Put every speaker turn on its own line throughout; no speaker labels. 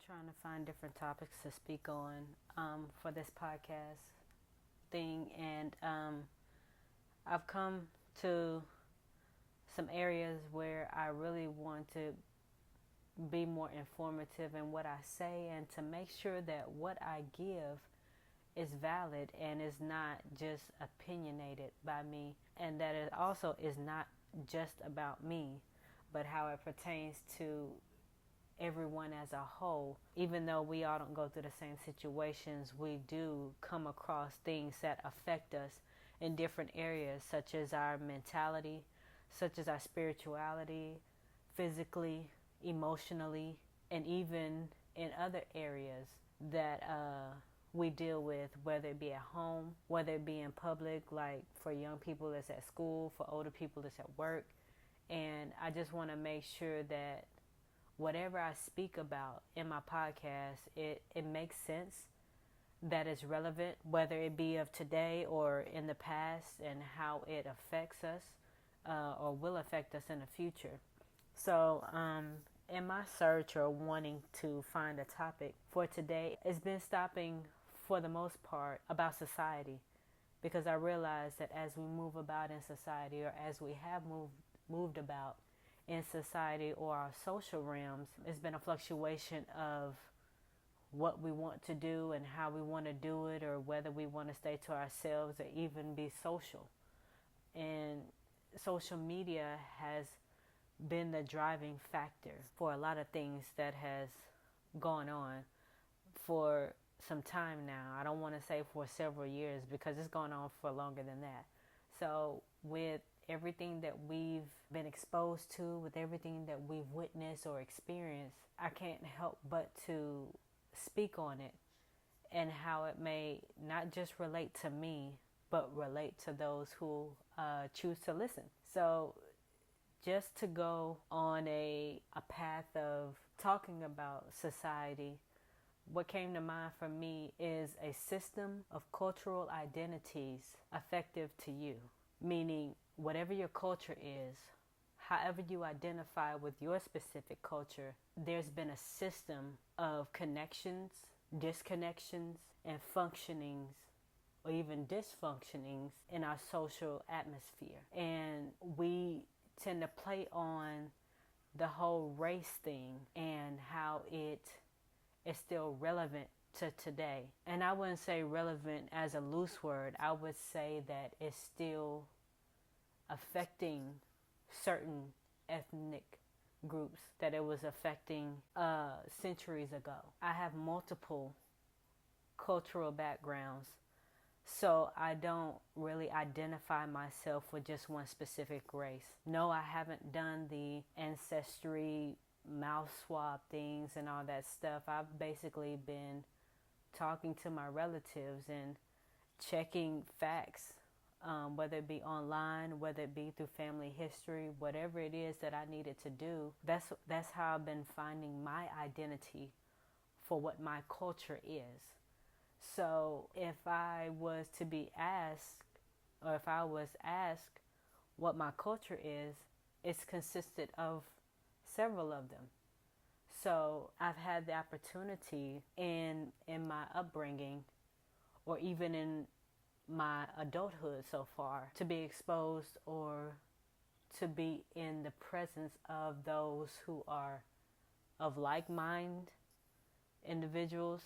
trying to find different topics to speak on for this podcast thing, and I've come to some areas where I really want to be more informative in what I say and to make sure that what I give is valid and is not just opinionated by me, and that it also is not just about me, but how it pertains to everyone as a whole. Even though we all don't go through the same situations, we do come across things that affect us in different areas, such as our mentality, such as our spirituality, physically, emotionally, and even in other areas that we deal with, whether it be at home, whether it be in public, like for young people it's at school, for older people it's at work. And I just want to make sure that whatever I speak about in my podcast, it makes sense, that is relevant, whether it be of today or in the past, and how it affects us or will affect us in the future. So, in my search or wanting to find a topic for today, it's been stopping for the most part about society, because I realize that as we move about in society, or as we have moved about in society or our social realms, it's been a fluctuation of what we want to do and how we want to do it, or whether we want to stay to ourselves or even be social. And social media has been the driving factor for a lot of things that has gone on for some time now. I don't want to say for several years, because it's gone on for longer than that. So with everything that we've been exposed to, with everything that we've witnessed or experienced, I can't help but to speak on it, and how it may not just relate to me, but relate to those who choose to listen. So just to go on a path of talking about society, what came to mind for me is a system of cultural identities effective to you. Meaning, whatever your culture is, however you identify with your specific culture, there's been a system of connections, disconnections, and functionings, or even dysfunctionings in our social atmosphere. And we tend to play on the whole race thing and how it is still relevant to today. And I wouldn't say relevant as a loose word. I would say that it's still affecting certain ethnic groups that it was affecting centuries ago. I have multiple cultural backgrounds, so I don't really identify myself with just one specific race. No, I haven't done the ancestry mouth swab things and all that stuff. I've basically been talking to my relatives and checking facts, whether it be online, whether it be through family history, whatever it is that I needed to do. That's how I've been finding my identity for what my culture is. So if I was to be asked, or if I was asked what my culture is, it's consisted of several of them. So I've had the opportunity in my upbringing, or even in my adulthood so far, to be exposed or to be in the presence of those who are of like-minded individuals,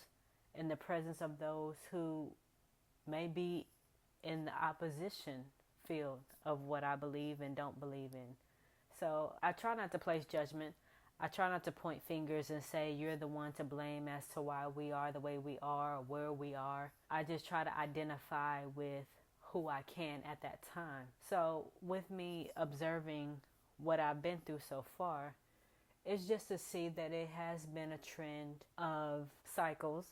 in the presence of those who may be in the opposition field of what I believe and don't believe in. So I try not to place judgment. I try not to point fingers and say you're the one to blame as to why we are the way we are or where we are. I just try to identify with who I can at that time. So with me observing what I've been through so far, it's just to see that it has been a trend of cycles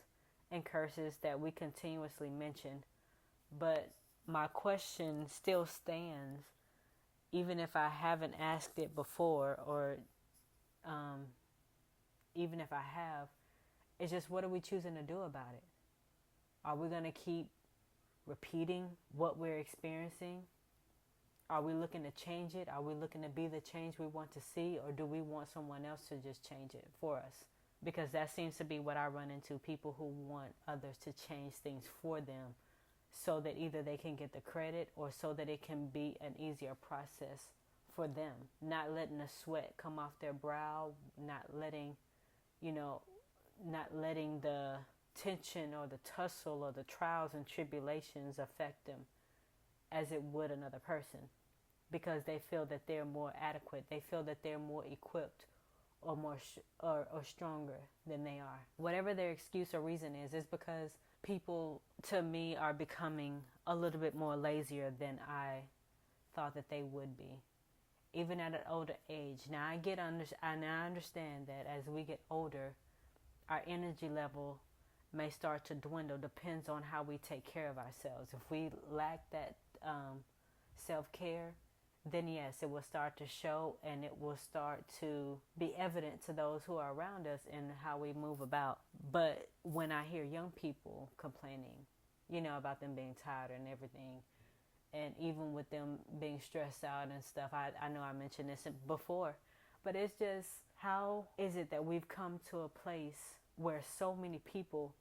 and curses that we continuously mention. But my question still stands, even if I haven't asked it before, or even if I have. It's just, what are we choosing to do about it? Are we going to keep repeating what we're experiencing? Are we looking to change it? Are we looking to be the change we want to see? Or do we want someone else to just change it for us? because that seems to be what I run into, people who want others to change things for them so that either they can get the credit or so that it can be an easier process for them, not letting the sweat come off their brow, not letting, not letting the tension or the tussle or the trials and tribulations affect them as it would another person, because they feel that they're more adequate, they feel that they're more equipped or more or stronger than they are. Whatever their excuse or reason is because people, to me, are becoming a little bit more lazier than I thought that they would be, even at an older age. Now I understand that as we get older, our energy level may start to dwindle. Depends on how we take care of ourselves. If we lack that self-care, then yes, it will start to show, and it will start to be evident to those who are around us in how we move about. But when I hear young people complaining, about them being tired and everything, and even with them being stressed out and stuff, I know I mentioned this before, but it's just, how is it that we've come to a place where so many people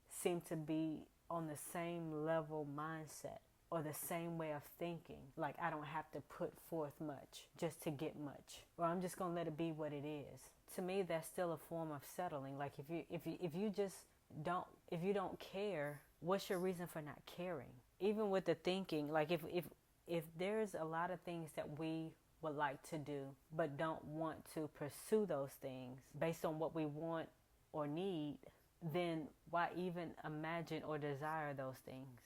seem to be on the same level mindset or the same way of thinking? Like, I don't have to put forth much just to get much, or I'm just gonna let it be what it is. To me, that's still a form of settling. Like, if you just don't, if you don't care, what's your reason for not caring? Even with the thinking, like if there's a lot of things that we would like to do but don't want to pursue those things based on what we want or need, then why even imagine or desire those things?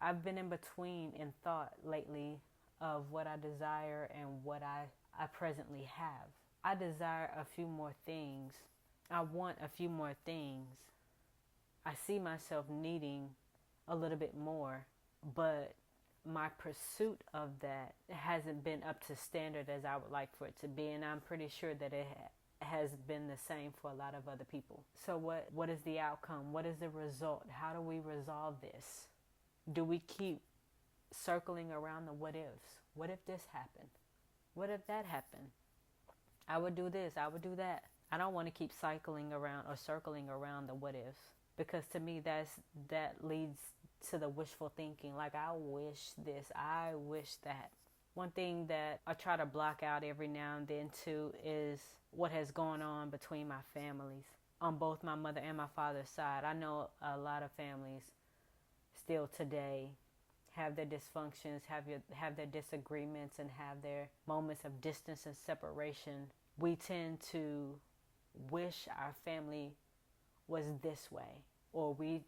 I've been in between in thought lately of what I desire and what I presently have. I desire a few more things. I want a few more things. I see myself needing a little bit more, but my pursuit of that hasn't been up to standard as I would like for it to be, and I'm pretty sure that it has been the same for a lot of other people. So what is the outcome? What is the result? How do we resolve this? Do we keep circling around the what ifs? What if this happened? What if that happened? I would do this, I would do that. I don't want to keep cycling around or circling around the what ifs, because to me that leads to the wishful thinking. Like, I wish this, I wish that. One thing that I try to block out every now and then too is what has gone on between my families on both my mother and my father's side. I know a lot of families still today have their dysfunctions, have their disagreements, and have their moments of distance and separation. We tend to wish our family was this way, or we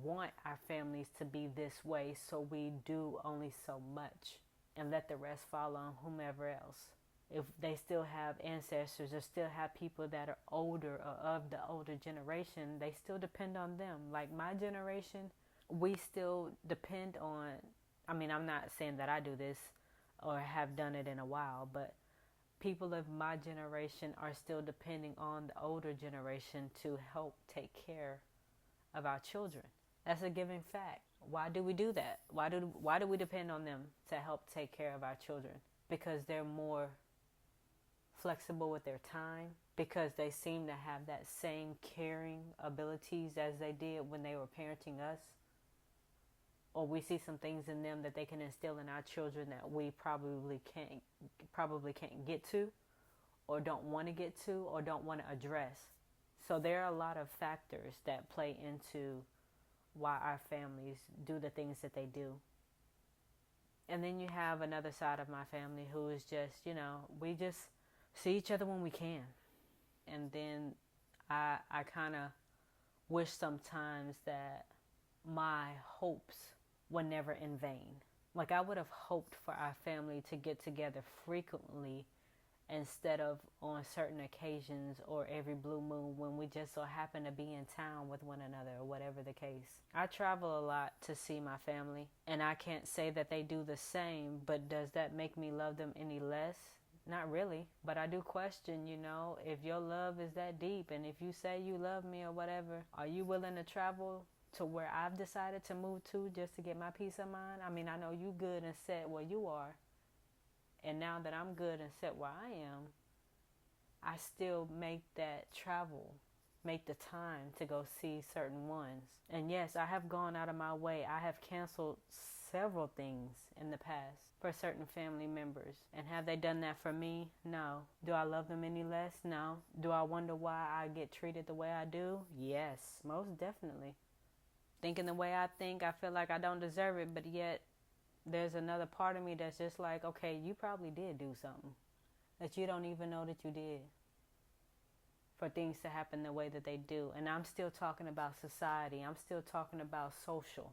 want our families to be this way, so we do only so much and let the rest fall on whomever else. If they still have ancestors or still have people that are older or of the older generation, they still depend on them. Like my generation, we still depend on, I'm not saying that I do this or have done it in a while, but people of my generation are still depending on the older generation to help take care of our children. That's a given fact. Why do we do that? Why do we depend on them to help take care of our children? Because they're more flexible with their time, because they seem to have that same caring abilities as they did when they were parenting us, or we see some things in them that they can instill in our children that we probably can't get to, or don't want to get to, or don't want to address. So there are a lot of factors that play into why our families do the things that they do. And then you have another side of my family who is just, we just see each other when we can. And then I kind of wish sometimes that my hopes were never in vain. Like, I would have hoped for our family to get together frequently instead of on certain occasions or every blue moon when we just so happen to be in town with one another, or whatever the case. I travel a lot to see my family, and I can't say that they do the same, but does that make me love them any less? Not really. But I do question, if your love is that deep, and if you say you love me or whatever, are you willing to travel to where I've decided to move to just to get my peace of mind? I know you good and set where you are. And now that I'm good and set where I am, I still make that travel, make the time to go see certain ones. And yes, I have gone out of my way. I have canceled several things in the past for certain family members. And have they done that for me? No. Do I love them any less? No. Do I wonder why I get treated the way I do? Yes, most definitely. Thinking the way I think, I feel like I don't deserve it, but yet there's another part of me that's just like, okay, you probably did do something that you don't even know that you did for things to happen the way that they do. And I'm still talking about society. I'm still talking about social.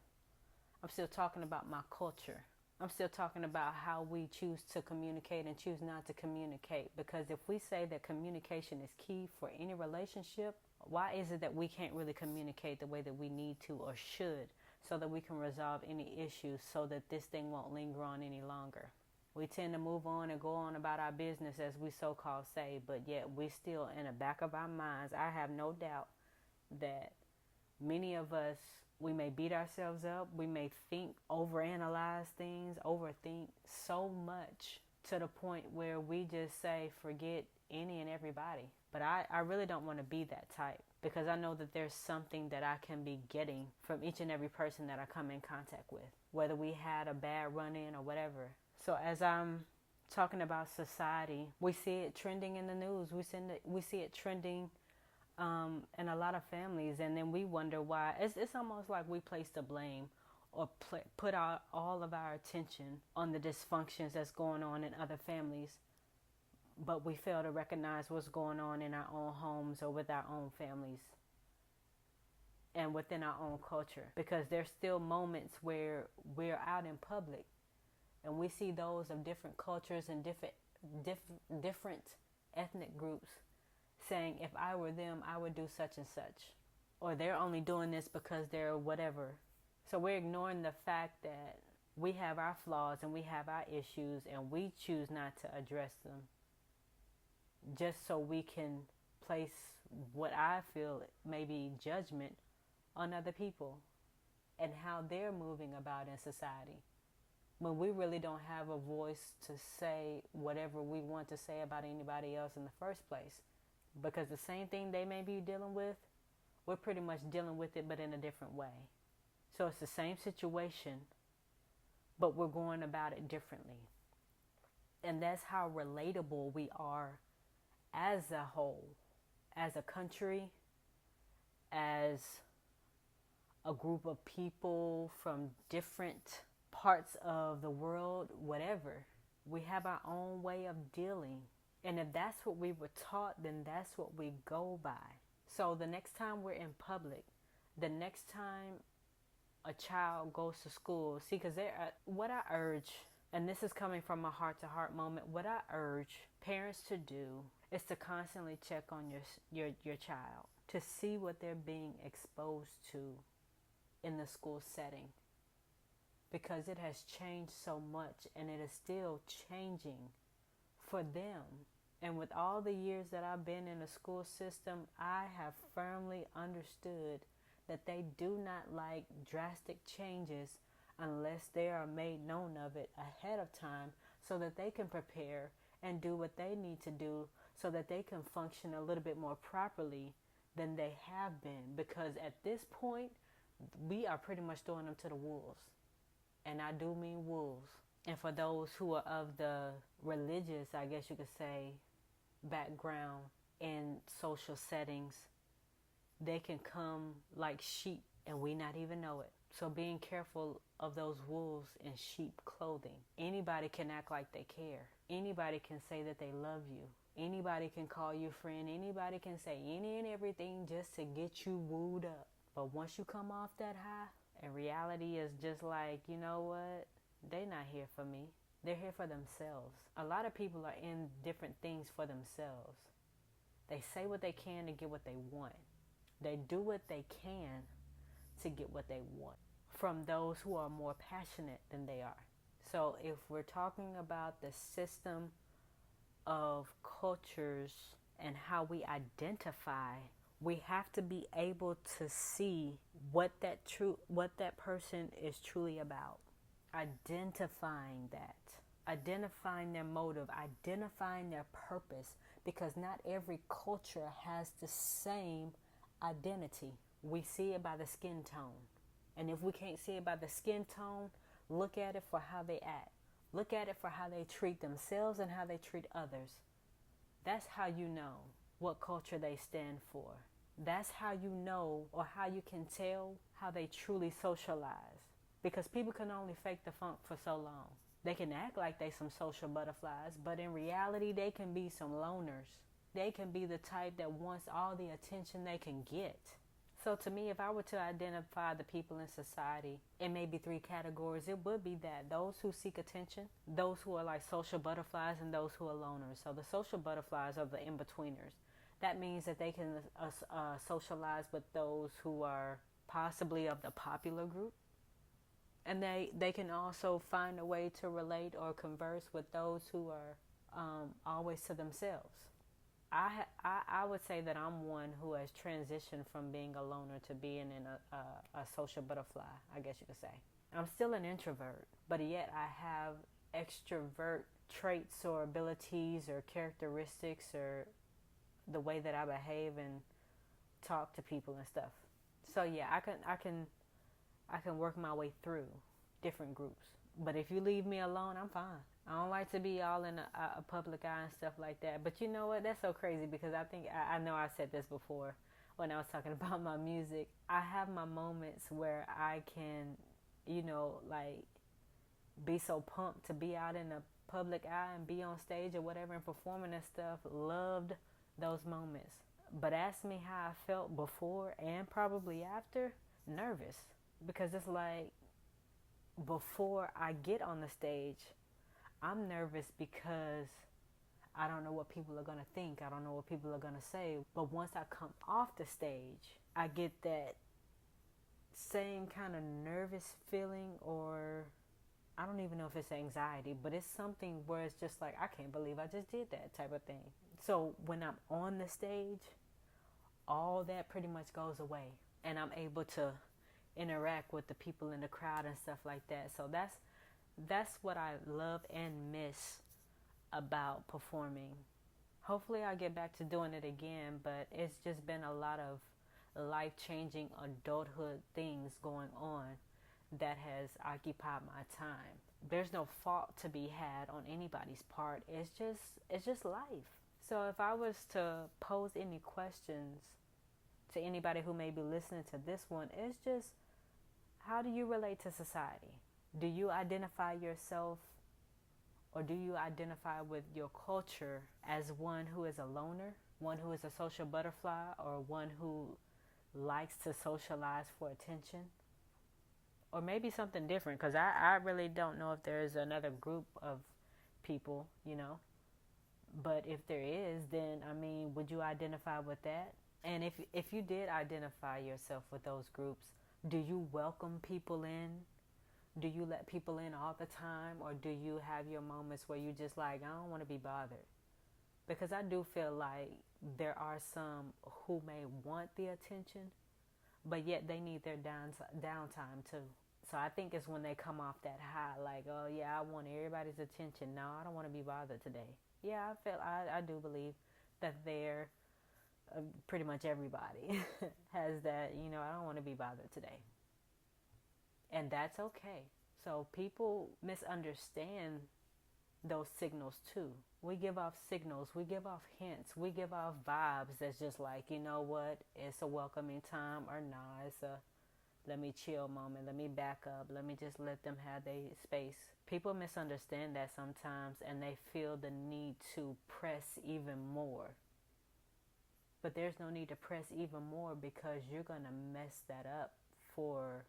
I'm still talking about my culture. I'm still talking about how we choose to communicate and choose not to communicate. Because if we say that communication is key for any relationship, why is it that we can't really communicate the way that we need to or should, so that we can resolve any issues, so that this thing won't linger on any longer? We tend to move on and go on about our business, as we so-called say, but yet we still, in the back of our minds, I have no doubt that many of us, we may beat ourselves up, we may think, overanalyze things, overthink so much to the point where we just say, forget any and everybody. But I really don't want to be that type, because I know that there's something that I can be getting from each and every person that I come in contact with, whether we had a bad run-in or whatever. So as I'm talking about society, we see it trending in the news. We see it trending in a lot of families, and then we wonder why. It's almost like we place the blame or put all of our attention on the dysfunctions that's going on in other families, but we fail to recognize what's going on in our own homes or with our own families and within our own culture. Because there's still moments where we're out in public and we see those of different cultures and different ethnic groups saying, if I were them, I would do such and such. Or they're only doing this because they're whatever. So we're ignoring the fact that we have our flaws and we have our issues, and we choose not to address them just so we can place what I feel may be judgment on other people and how they're moving about in society, when we really don't have a voice to say whatever we want to say about anybody else in the first place. Because the same thing they may be dealing with, we're pretty much dealing with it, but in a different way. So it's the same situation, but we're going about it differently. And that's how relatable we are as a whole, as a country, as a group of people from different parts of the world, whatever. We have our own way of dealing. And if that's what we were taught, then that's what we go by. So the next time we're in public, the next time a child goes to school, see, because what I urge, and this is coming from a heart-to-heart moment, what I urge parents to do is to constantly check on your child, to see what they're being exposed to in the school setting. Because it has changed so much, and it is still changing for them. And with all the years that I've been in the school system, I have firmly understood that they do not like drastic changes unless they are made known of it ahead of time, so that they can prepare and do what they need to do, so that they can function a little bit more properly than they have been. Because at this point, we are pretty much throwing them to the wolves. And I do mean wolves. And for those who are of the religious, I guess you could say, background in social settings, they can come like sheep and we not even know it. So being careful of those wolves in sheep clothing. Anybody can act like they care. Anybody can say that they love you. Anybody can call you friend. Anybody can say any and everything just to get you wooed up. But once you come off that high, and reality is just like, you know what? They're not here for me. They're here for themselves. A lot of people are in different things for themselves. They say what they can to get what they want. They do what they can to get what they want from those who are more passionate than they are. So if we're talking about the system of cultures and how we identify, we have to be able to see what that person is truly about. Identifying that. Identifying their motive. Identifying their purpose. because not every culture has the same identity. We see it by the skin tone. And if we can't see it by the skin tone, look at it for how they act. Look at it for how they treat themselves and how they treat others. That's how you know what culture they stand for. That's how you know, or how you can tell how they truly socialize. Because people can only fake the funk for so long. They can act like they some social butterflies, but in reality, they can be some loners. They can be the type that wants all the attention they can get. So to me, if I were to identify the people in society, it may be 3 categories. It would be that those who seek attention, those who are like social butterflies, and those who are loners. So the social butterflies are the in-betweeners. That means that they can socialize with those who are possibly of the popular group. And they can also find a way to relate or converse with those who are always to themselves. I would say that I'm one who has transitioned from being a loner to being a social butterfly, I guess you could say. I'm still an introvert, but yet I have extrovert traits or abilities or characteristics or the way that I behave and talk to people and stuff. So yeah, I can work my way through different groups. But if you leave me alone, I'm fine. I don't like to be all in a public eye and stuff like that. But you know what? That's so crazy because I know I said this before when I was talking about my music. I have my moments where I can, like be so pumped to be out in the public eye and be on stage or whatever and performing and stuff. Loved those moments. But ask me how I felt before and probably after. Nervous. Because it's like before I get on the stage, I'm nervous because I don't know what people are going to think. I don't know what people are going to say. But once I come off the stage, I get that same kind of nervous feeling, or I don't even know if it's anxiety, but it's something where it's just like, I can't believe I just did that type of thing. So when I'm on the stage, all that pretty much goes away. And I'm able to interact with the people in the crowd and stuff like that. So that's what I love and miss about performing. Hopefully I'll get back to doing it again, but it's just been a lot of life-changing adulthood things going on that has occupied my time. There's no fault to be had on anybody's part. It's just life. So if I was to pose any questions to anybody who may be listening to this one, it's just, how do you relate to society? Do you identify yourself, or do you identify with your culture as one who is a loner, one who is a social butterfly, or one who likes to socialize for attention? Or maybe something different, because I really don't know if there's another group of people, But if there is, then, would you identify with that? And if you did identify yourself with those groups, do you welcome people in? Do you let people in all the time? Or do you have your moments where you just like, I don't want to be bothered? Because I do feel like there are some who may want the attention, but yet they need their downtime too. So I think it's when they come off that high, like, oh yeah, I want everybody's attention. No, I don't want to be bothered today. Yeah, I do believe that they're pretty much everybody has that, I don't want to be bothered today. And that's okay. So people misunderstand those signals too. We give off signals, we give off hints, we give off vibes that's just like, you know what, it's a welcoming time, or nah, it's a let me chill moment, let me back up, let me just let them have their space. People misunderstand that sometimes, and they feel the need to press even more. But there's no need to press even more, because you're going to mess that up for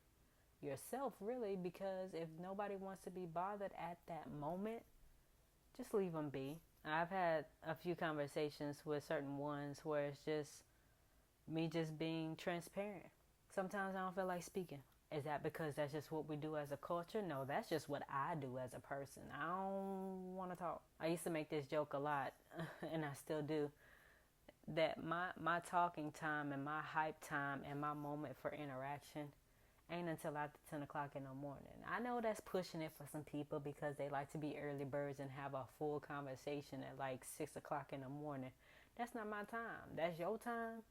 yourself, really, because if nobody wants to be bothered at that moment, just leave them be. I've had a few conversations with certain ones where it's just me just being transparent. Sometimes I don't feel like speaking. Is that because that's just what we do as a culture? No, that's just what I do as a person. I don't want to talk. I used to make this joke a lot, and I still do, that my talking time and my hype time and my moment for interaction ain't until after 10 o'clock in the morning. I know that's pushing it for some people because they like to be early birds and have a full conversation at like 6 o'clock in the morning. That's not my time. That's your time,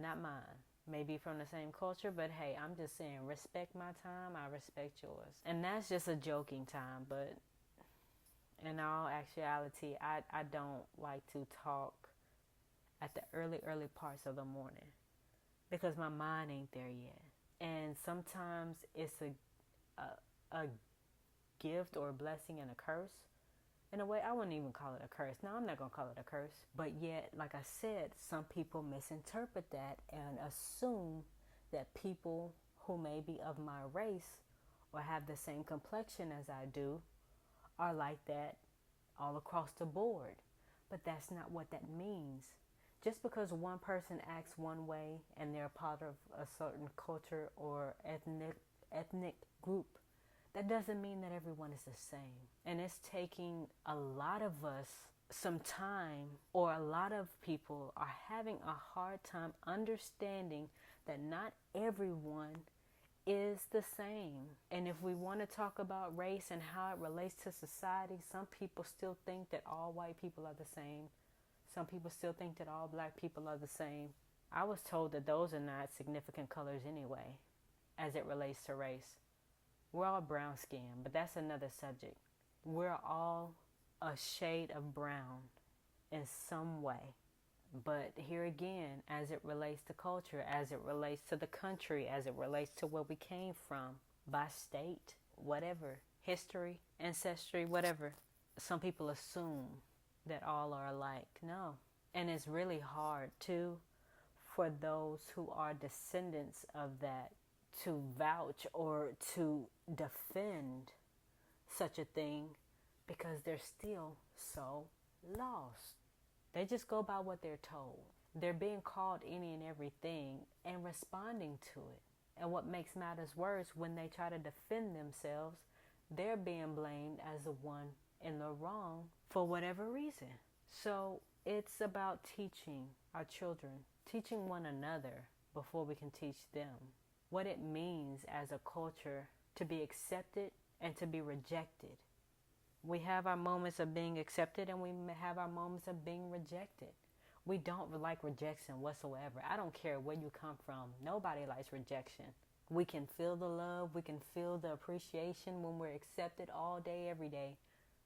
not mine. Maybe from the same culture, but hey, I'm just saying, respect my time, I respect yours. And that's just a joking time, but in all actuality, I don't like to talk at the early parts of the morning because my mind ain't there yet. And sometimes it's a gift or a blessing and a curse. In a way, I wouldn't even call it a curse. No, I'm not going to call it a curse. But yet, like I said, some people misinterpret that and assume that people who may be of my race or have the same complexion as I do are like that all across the board. But that's not what that means. Just because one person acts one way and they're part of a certain culture or ethnic group, that doesn't mean that everyone is the same. And it's taking a lot of us some time, or a lot of people are having a hard time understanding that not everyone is the same. And if we want to talk about race and how it relates to society, some people still think that all white people are the same. Some people still think that all black people are the same. I was told that those are not significant colors anyway, as it relates to race. We're all brown skinned, but that's another subject. We're all a shade of brown in some way. But here again, as it relates to culture, as it relates to the country, as it relates to where we came from, by state, whatever, history, ancestry, whatever, some people assume that all are alike. No. And it's really hard, too, for those who are descendants of that to vouch or to defend such a thing because they're still so lost. They just go by what they're told. They're being called any and everything and responding to it. And what makes matters worse, when they try to defend themselves, they're being blamed as the one in the wrong for whatever reason. So it's about teaching our children, teaching one another before we can teach them what it means as a culture to be accepted and to be rejected. We have our moments of being accepted and we have our moments of being rejected. We don't like rejection whatsoever. I don't care where you come from. Nobody likes rejection. We can feel the love. We can feel the appreciation when we're accepted all day, every day.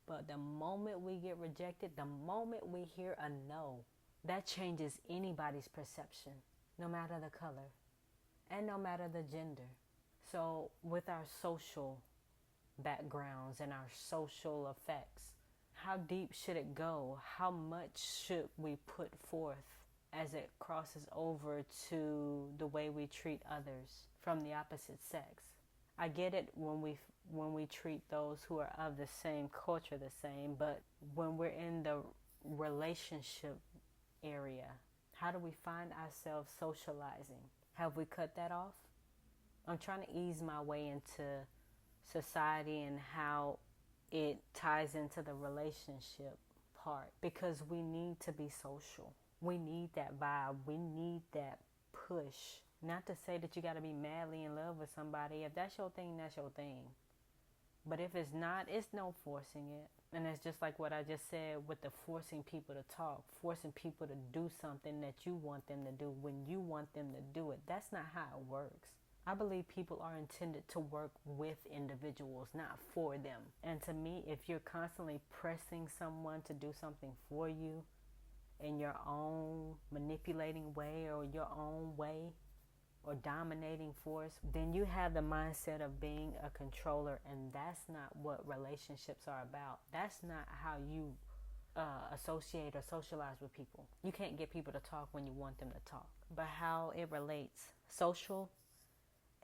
But the moment we get rejected, the moment we hear a no, that changes anybody's perception, no matter the color and no matter the gender. So with our social backgrounds and our social effects, how deep should it go? How much should we put forth as it crosses over to the way we treat others from the opposite sex? I get it when we treat those who are of the same culture the same, but when we're in the relationship area, how do we find ourselves socializing? Have we cut that off? I'm trying to ease my way into society and how it ties into the relationship part, because we need to be social. We need that vibe. We need that push. Not to say that you got to be madly in love with somebody. If that's your thing, that's your thing. But if it's not, it's no forcing it. And it's just like what I just said with the forcing people to talk, forcing people to do something that you want them to do when you want them to do it. That's not how it works. I believe people are intended to work with individuals, not for them. And to me, if you're constantly pressing someone to do something for you in your own manipulating way or your own way or dominating force, then you have the mindset of being a controller, and that's not what relationships are about. That's not how you associate or socialize with people. You can't get people to talk when you want them to talk. But how it relates, social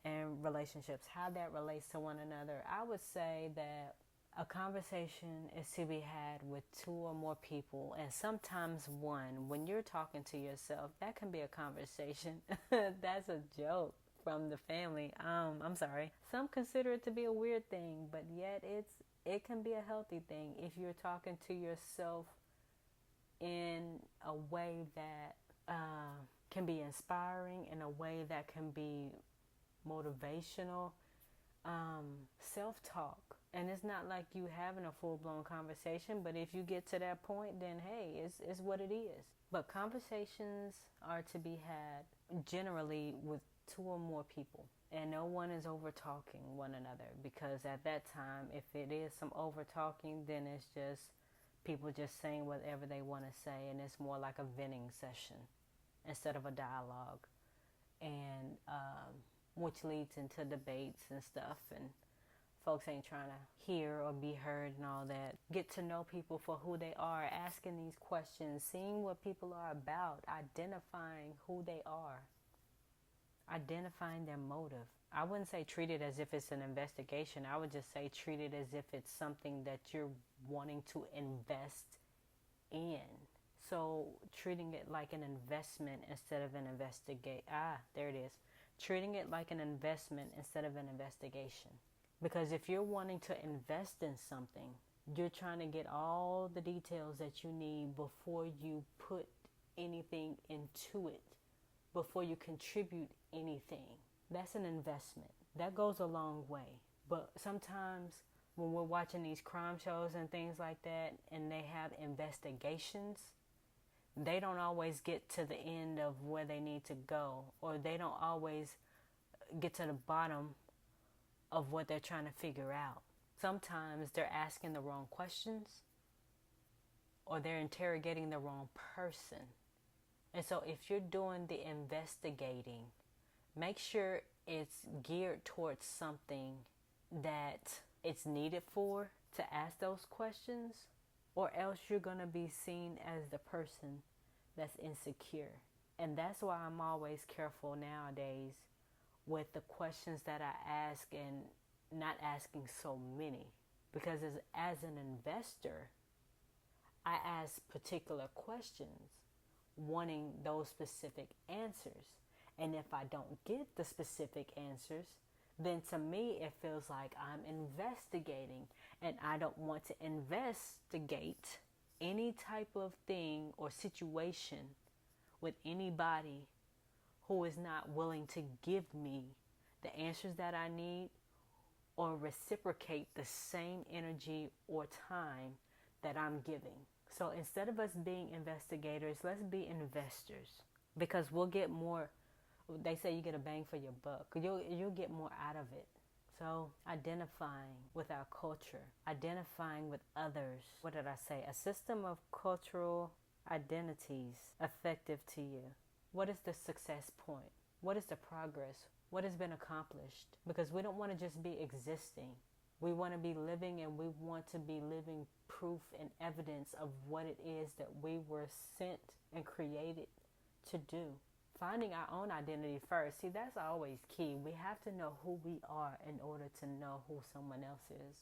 and relationships, how that relates to one another, I would say that a conversation is to be had with two or more people, and sometimes one. When you're talking to yourself, that can be a conversation. That's a joke from the family. I'm sorry. Some consider it to be a weird thing, but yet it can be a healthy thing if you're talking to yourself in a way that can be inspiring, in a way that can be motivational. Self-talk And it's not like you having a full-blown conversation, but if you get to that point, then hey, it's what it is. But conversations are to be had generally with two or more people. And no one is over talking one another, because at that time, if it is some over talking, then it's just people just saying whatever they want to say, and it's more like a venting session instead of a dialogue, and which leads into debates and stuff, and folks ain't trying to hear or be heard and all that. Get to know people for who they are, asking these questions, seeing what people are about, identifying who they are, identifying their motive. I wouldn't say treat it as if it's an investigation. I would just say treat it as if it's something that you're wanting to invest in. So treating it like an investment instead of an investigate. There it is. Treating it like an investment instead of an investigation. Because if you're wanting to invest in something, you're trying to get all the details that you need before you put anything into it, before you contribute anything. That's an investment. That goes a long way. But sometimes when we're watching these crime shows and things like that, and they have investigations, they don't always get to the end of where they need to go, or they don't always get to the bottom of what they're trying to figure out. Sometimes they're asking the wrong questions, or they're interrogating the wrong person. And so if you're doing the investigating, make sure it's geared towards something that it's needed for to ask those questions, or else you're going to be seen as the person that's insecure. And that's why I'm always careful nowadays with the questions that I ask, and not asking so many. Because as an investor, I ask particular questions wanting those specific answers. And if I don't get the specific answers, then to me it feels like I'm investigating, and I don't want to investigate any type of thing or situation with anybody who is not willing to give me the answers that I need, or reciprocate the same energy or time that I'm giving. So instead of us being investigators, let's be investors, because we'll get more. They say you get a bang for your buck. You'll get more out of it. So identifying with our culture, identifying with others. What did I say? A system of cultural identities effective to you. What is the success point? What is the progress? What has been accomplished? Because we don't want to just be existing. We want to be living, and we want to be living proof and evidence of what it is that we were sent and created to do. Finding our own identity first. See, that's always key. We have to know who we are in order to know who someone else is.